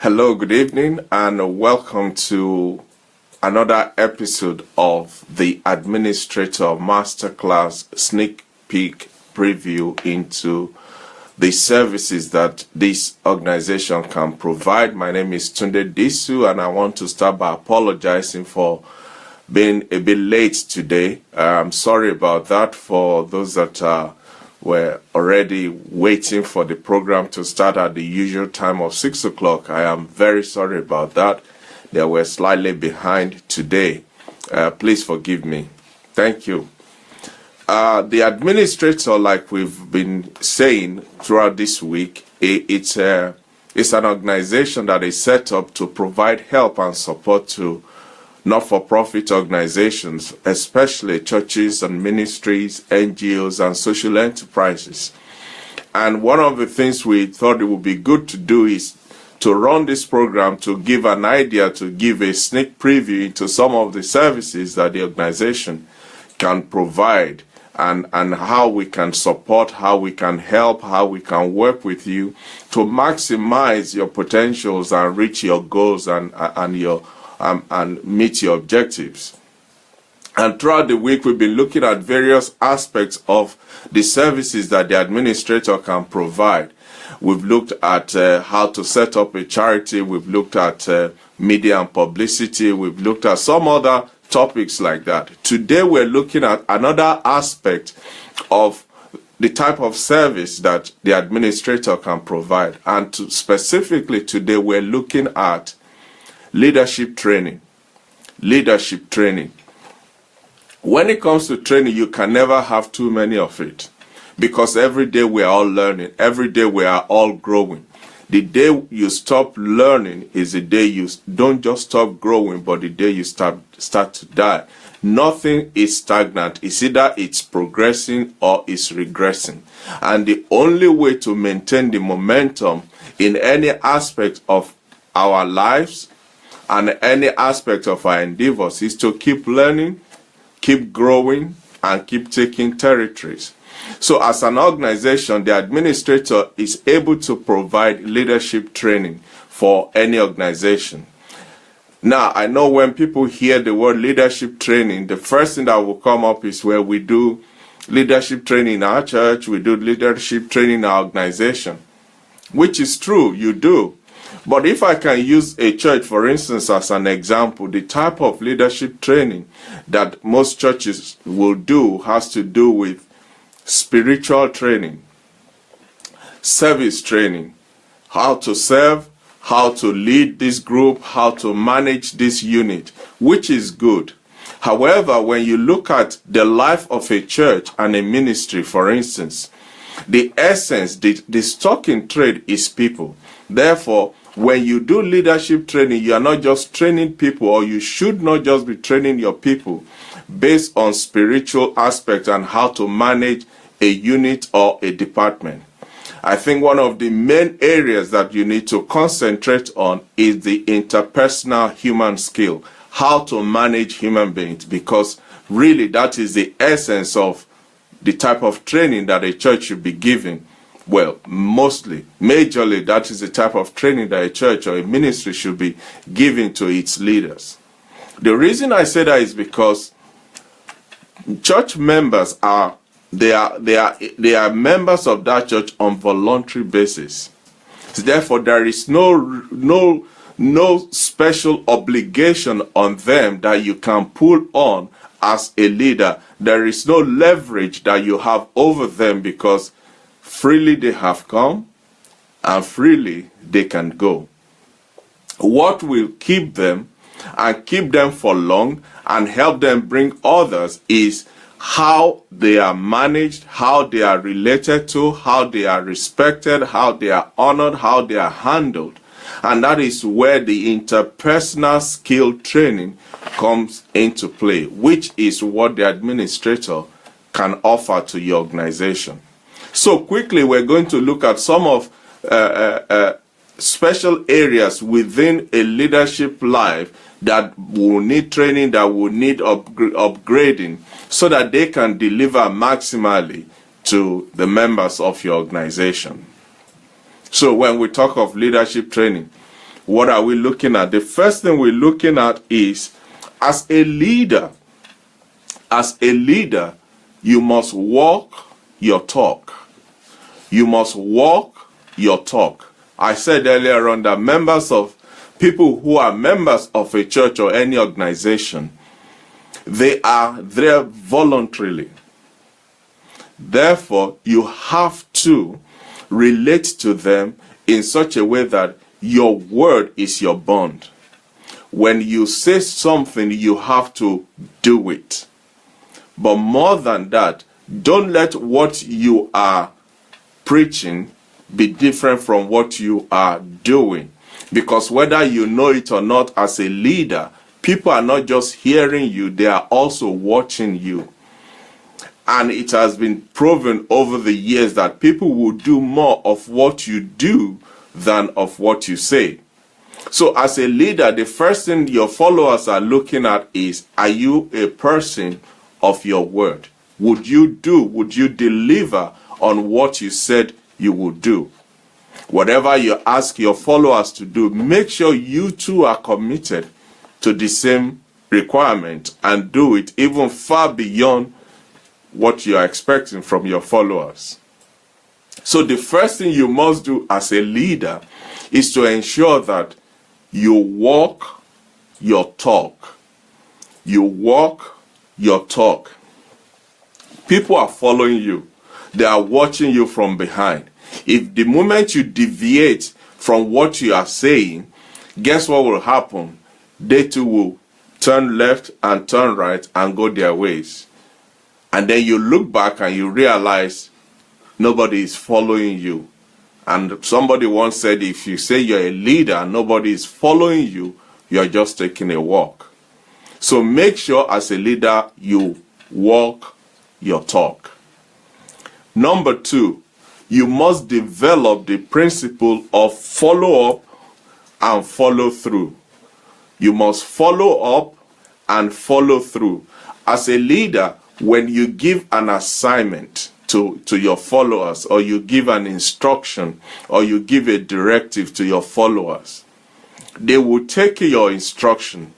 Hello, good evening, and welcome to another episode of the Administrator Masterclass Sneak Peek Preview into the services that this organization can provide. My name is Tunde Disu, and I want to start by apologizing for being a bit late today. I'm sorry about that for those that were already waiting for the program to start at the usual time of 6 o'clock. I am very sorry about that. They were slightly behind today. Please forgive me. Thank you. The administrator, like we've been saying throughout this week, it's an organization that is set up to provide help and support to not-for-profit organizations, especially churches and ministries, NGOs, and social enterprises. And one of the things we thought it would be good to do is to run this program to give an idea, to give a sneak preview into some of the services that the organization can provide, and how we can support, how we can help, how we can work with you to maximize your potentials and reach your goals and meet your objectives. And throughout the week, we've been looking at various aspects of the services that the administrator can provide. We've looked at how to set up a charity. We've looked at media and publicity. We've looked at some other topics like that. Today, we're looking at another aspect of the type of service that the administrator can provide. And specifically today, we're looking at leadership training. Leadership training. When it comes to training, you can never have too many of it, because every day we are all learning. Every day we are all growing. The day you stop learning is the day you don't just stop growing, but the day you start to die. Nothing is stagnant. It's either it's progressing or it's regressing. And the only way to maintain the momentum in any aspect of our lives and any aspect of our endeavors is to keep learning, keep growing, and keep taking territories. So as an organization, the administrator is able to provide leadership training for any organization. Now, I know when people hear the word leadership training, the first thing that will come up is where we do leadership training in our church, we do leadership training in our organization, which is true, you do. But if I can use a church, for instance, as an example, the type of leadership training that most churches will do has to do with spiritual training, service training, how to serve, how to lead this group, how to manage this unit, which is good. However, when you look at the life of a church and a ministry, for instance, the essence, the stock in trade is people. Therefore, when you do leadership training, you are not just training people, or you should not just be training your people based on spiritual aspects and how to manage a unit or a department. I think one of the main areas that you need to concentrate on is the interpersonal human skill, how to manage human beings, because really that is the essence of the type of training that a church should be giving. Well, majorly, that is the type of training that a church or a ministry should be giving to its leaders. The reason I say that is because church members are members of that church on voluntary basis. Therefore, there is no special obligation on them that you can pull on as a leader. There is no leverage that you have over them, because freely they have come and freely they can go. What will keep them and keep them for long and help them bring others is how they are managed, how they are related to, how they are respected, how they are honored, how they are handled. And that is where the interpersonal skill training comes into play, which is what the administrator can offer to your organization. So quickly, we're going to look at some of special areas within a leadership life that will need training, that will need upgrading, so that they can deliver maximally to the members of your organization. So when we talk of leadership training, What are we looking at? The first thing we're looking at is, as a leader, you must walk your talk. You must walk your talk. I said earlier on that people who are members of a church or any organization, they are there voluntarily. Therefore, you have to relate to them in such a way that your word is your bond. When you say something, you have to do it. But more than that, don't let what you are preaching be different from what you are doing. Because whether you know it or not, as a leader, people are not just hearing you, they are also watching you. And it has been proven over the years that people will do more of what you do than of what you say. So as a leader, the first thing your followers are looking at is, are you a person of your word? Would you deliver on what you said you would do? Whatever you ask your followers to do, make sure you too are committed to the same requirement and do it even far beyond what you are expecting from your followers. So the first thing you must do as a leader is to ensure that you walk your talk. You walk your talk. People are following you. They are watching you from behind. If the moment you deviate from what you are saying, guess what will happen? They too will turn left and turn right and go their ways. And then you look back and you realize nobody is following you. And somebody once said, if you say you're a leader and nobody is following you, you're just taking a walk. So make sure as a leader you walk your talk. Number 2, you must develop the principle of follow up and follow through. You must follow up and follow through. As a leader, when you give an assignment to your followers, or you give an instruction, or you give a directive to your followers, they will take your instruction.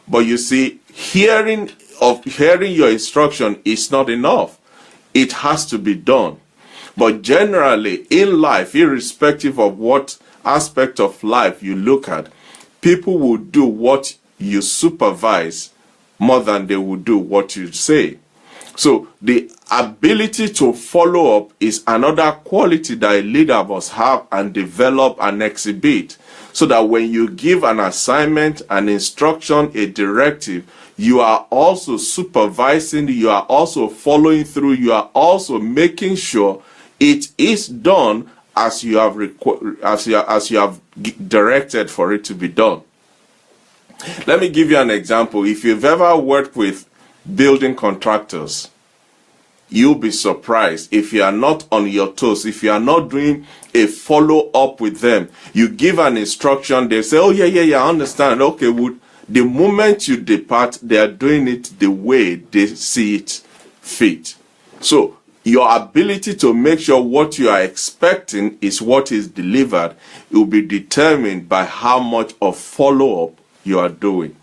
But you see, hearing your instruction is not enough. It has to be done. But generally, in life, irrespective of what aspect of life you look at, people will do what you supervise more than they will do what you say. So the ability to follow up is another quality that a leader must have and develop and exhibit, so that when you give an assignment, an instruction, a directive, you are also supervising, you are also following through, you are also making sure it is done as you have directed for it to be done. Let me give you an example. If you've ever worked with building contractors, you'll be surprised if you are not on your toes, if you are not doing a follow-up with them. You give an instruction, they say, oh yeah, I understand. Okay, the moment you depart, they are doing it the way they see it fit. So your ability to make sure what you are expecting is what is delivered will be determined by how much of follow-up you are doing.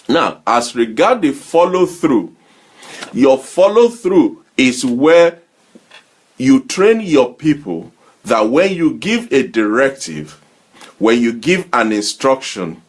Now, as regard the follow-through, your follow-through is where you train your people that when you give a directive, when you give an instruction,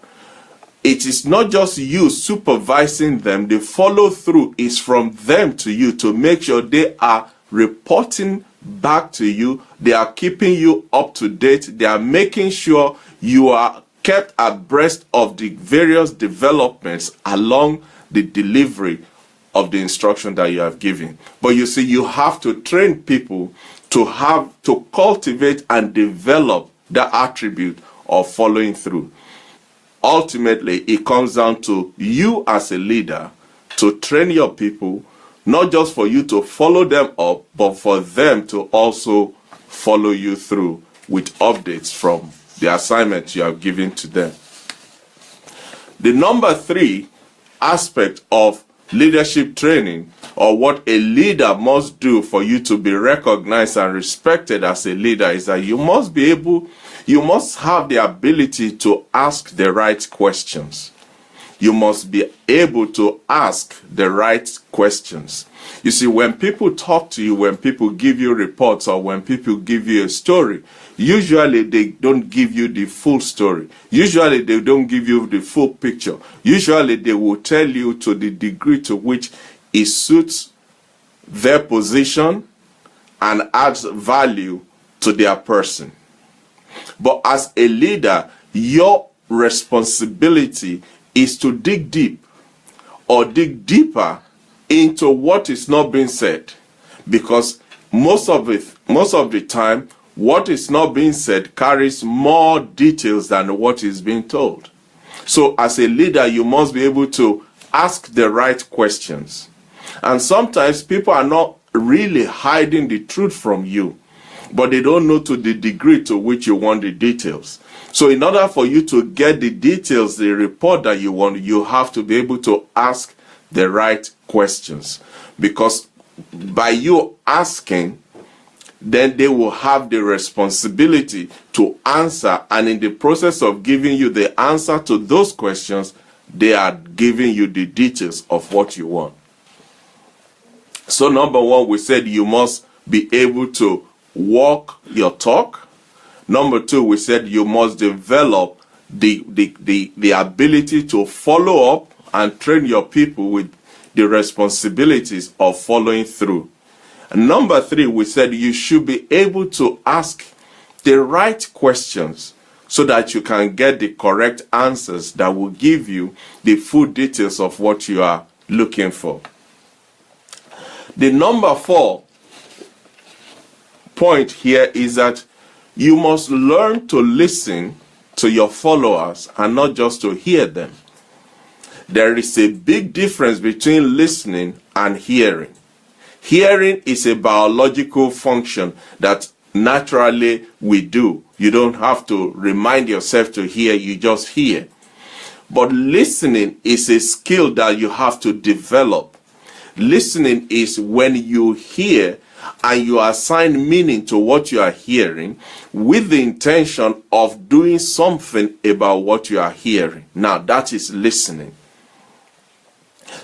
it is not just you supervising them. The follow-through is from them to you to make sure they are reporting back to you. They are keeping you up to date. They are making sure you are kept abreast of the various developments along the delivery of the instruction that you have given. But you see, you have to train people to cultivate and develop the attribute of following through. Ultimately, it comes down to you as a leader to train your people, not just for you to follow them up, but for them to also follow you through with updates from the assignments you have given to them. The number 3 aspect of leadership training, or what a leader must do for you to be recognized and respected as a leader, is that you must have the ability to ask the right questions. You must be able to ask the right questions. You see, when people talk to you, when people give you reports, or when people give you a story, usually they don't give you the full story. Usually they don't give you the full picture. Usually they will tell you to the degree to which it suits their position and adds value to their person. But as a leader, your responsibility is to dig deep, or dig deeper into what is not being said, because most of the time what is not being said carries more details than what is being told. So as a leader, you must be able to ask the right questions. And sometimes people are not really hiding the truth from you, but they don't know to the degree to which you want the details. So in order for you to get the details, the report that you want, you have to be able to ask the right questions. Because by you asking, then they will have the responsibility to answer. And in the process of giving you the answer to those questions, they are giving you the details of what you want. So number one, we said you must be able to walk your talk. Number two, we said you must develop the ability to follow up and train your people with the responsibilities of following through. And number three, we said you should be able to ask the right questions so that you can get the correct answers that will give you the full details of what you are looking for. The number 4 point here is that you must learn to listen to your followers and not just to hear them. There is a big difference between listening and hearing. Hearing is a biological function that naturally we do. You don't have to remind yourself to hear, you just hear. But listening is a skill that you have to develop. Listening is when you hear and you assign meaning to what you are hearing with the intention of doing something about what you are hearing. Now, that is listening.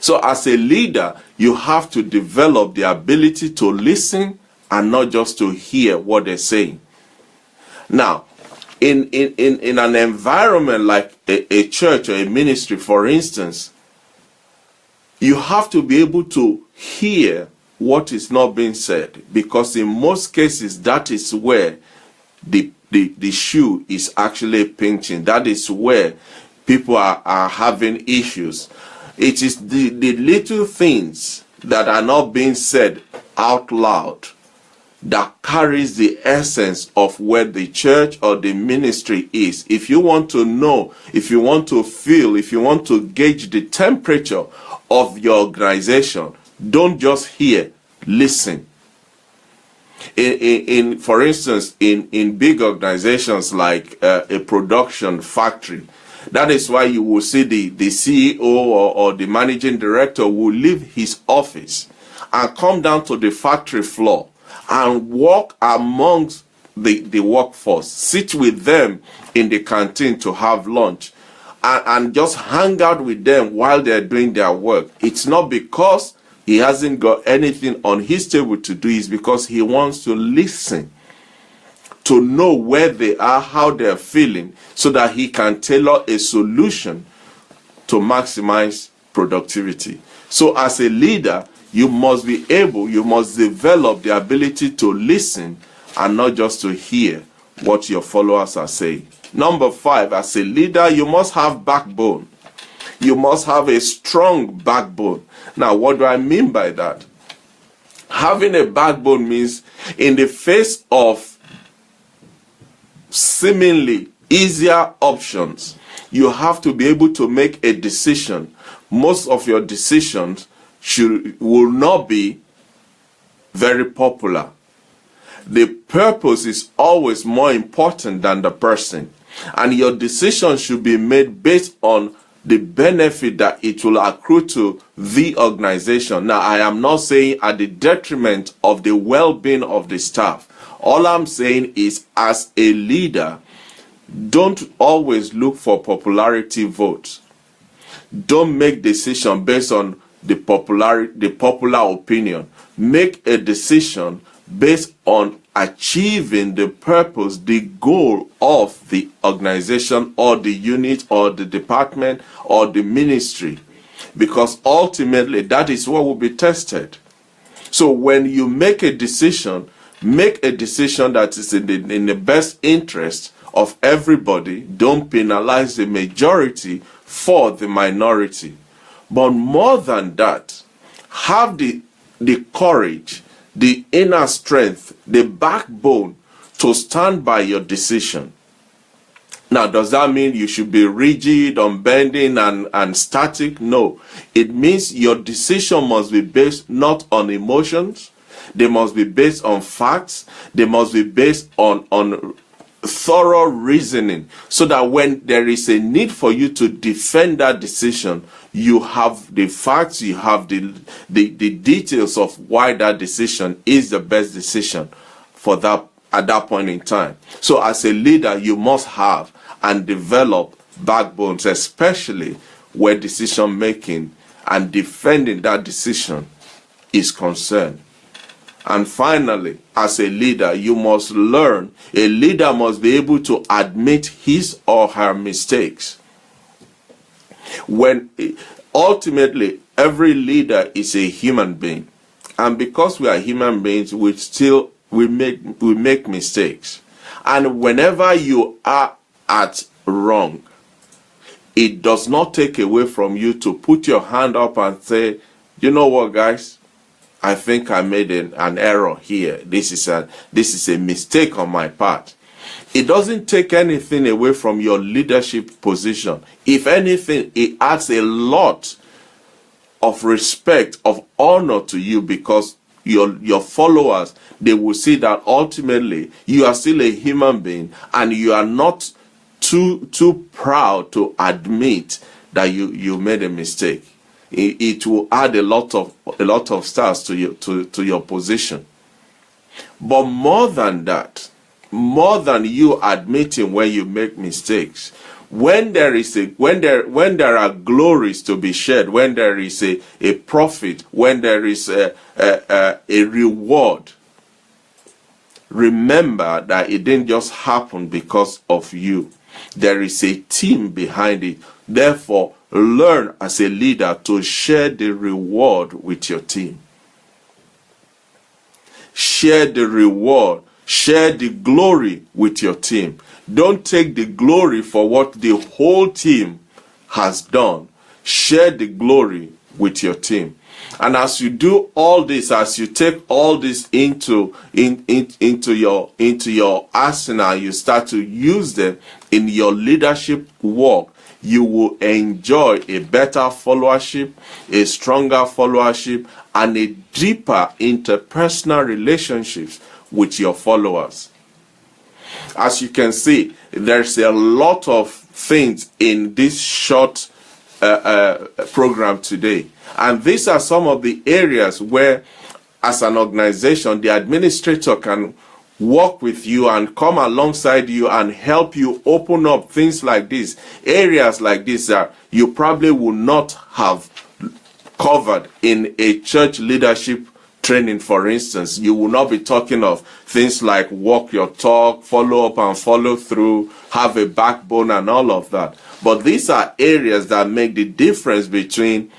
So as a leader, you have to develop the ability to listen and not just to hear what they're saying. Now, in an environment like a church or a ministry, for instance, you have to be able to hear what is not being said, because in most cases that is where the shoe is actually pinching. That is where people are having issues. It is the little things that are not being said out loud that carries the essence of where the church or the ministry is. If you want to know, if you want to feel, if you want to gauge the temperature of your organization, don't just hear, listen. For instance, in big organizations like a production factory, that is why you will see the CEO or the managing director will leave his office and come down to the factory floor and walk amongst the workforce, sit with them in the canteen to have lunch, and just hang out with them while they're doing their work. It's not because he hasn't got anything on his table to do, it's because he wants to listen, to know where they are, how they're feeling, so that he can tailor a solution to maximize productivity. So as a leader, you must develop the ability to listen and not just to hear what your followers are saying. Number 5, as a leader, you must have backbone. You must have a strong backbone. Now, what do I mean by that? Having a backbone means in the face of seemingly easier options, you have to be able to make a decision. Most of your decisions will not be very popular. The purpose is always more important than the person, and your decision should be made based on the benefit that it will accrue to the organization. Now, I am not saying at the detriment of the well-being of the staff. All I'm saying is, as a leader, don't always look for popularity votes. Don't make decisions based on the popular opinion. Make a decision based on achieving the purpose, the goal of the organization or the unit or the department or the ministry, because ultimately that is what will be tested. So when you make a decision that is in the best interest of everybody. Don't penalize the majority for the minority. But more than that, have the courage, the inner strength, the backbone to stand by your decision. Now, does that mean you should be rigid, unbending, and static? No. It means your decision must be based not on emotions. They must be based on facts. They must be based on thorough reasoning, so that when there is a need for you to defend that decision, you have the facts, you have the details of why that decision is the best decision for that at that point in time. So as a leader, you must have and develop backbones, especially where decision making and defending that decision is concerned. And finally, as a leader, you must learn. A leader must be able to admit his or her mistakes. When ultimately, every leader is a human being, and because we are human beings, we make mistakes. And whenever you are at wrong, it does not take away from you to put your hand up and say, you know what, guys? I think I made an error here. This is a mistake on my part. It doesn't take anything away from your leadership position. If anything, it adds a lot of respect, of honor to you, because your followers, they will see that ultimately you are still a human being and you are not too proud to admit that you made a mistake. It will add a lot of stars to your position. But more than that, more than you admitting when you make mistakes, when there are glories to be shared, when there is a profit, when there is a reward, remember that it didn't just happen because of you. There is a team behind it. Therefore, learn as a leader to share the reward with your team. Share the reward. Share the glory with your team. Don't take the glory for what the whole team has done. Share the glory with your team. And as you do all this, as you take all this into your arsenal, you start to use them in your leadership work, you will enjoy a better followership, a stronger followership, and a deeper interpersonal relationships with your followers. As you can see, there's a lot of things in this short program today. And these are some of the areas where, as an organization, the administrator can work with you and come alongside you and help you open up things like this, areas like this that you probably would not have covered in a church leadership training. For instance, you will not be talking of things like walk your talk, follow up and follow through, have a backbone and all of that. But these are areas that make the difference between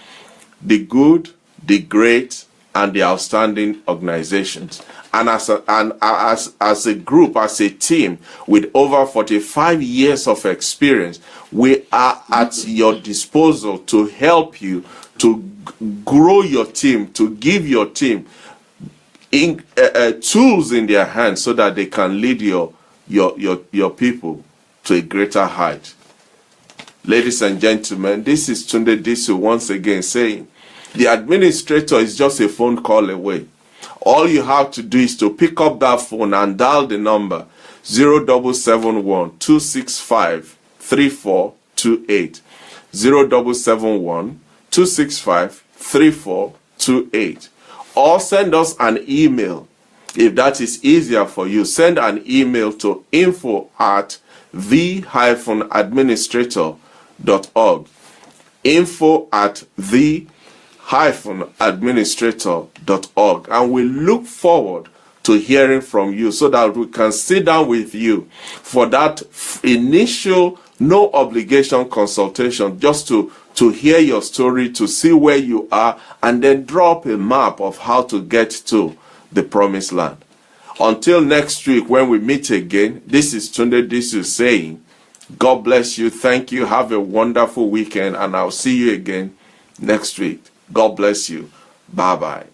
the good, the great, and the outstanding organizations. And as a group, as a team with over 45 years of experience, we are at your disposal to help you to grow your team, to give your team tools in their hands so that they can lead your people to a greater height. Ladies and gentlemen, this is Tunde Disu once again saying, the administrator is just a phone call away. All you have to do is to pick up that phone and dial the number 0771 265 3428. 0771 265 3428. Or send us an email. If that is easier for you, send an email to info@the-administrator.org. info@the-administrator.org. And we look forward to hearing from you so that we can sit down with you for that initial no obligation consultation, just to hear your story, to see where you are, and then drop a map of how to get to the promised land. Until next week when we meet again, this is Tunde Disu saying, God bless you. Thank you. Have a wonderful weekend, and I'll see you again next week. God bless you. Bye-bye.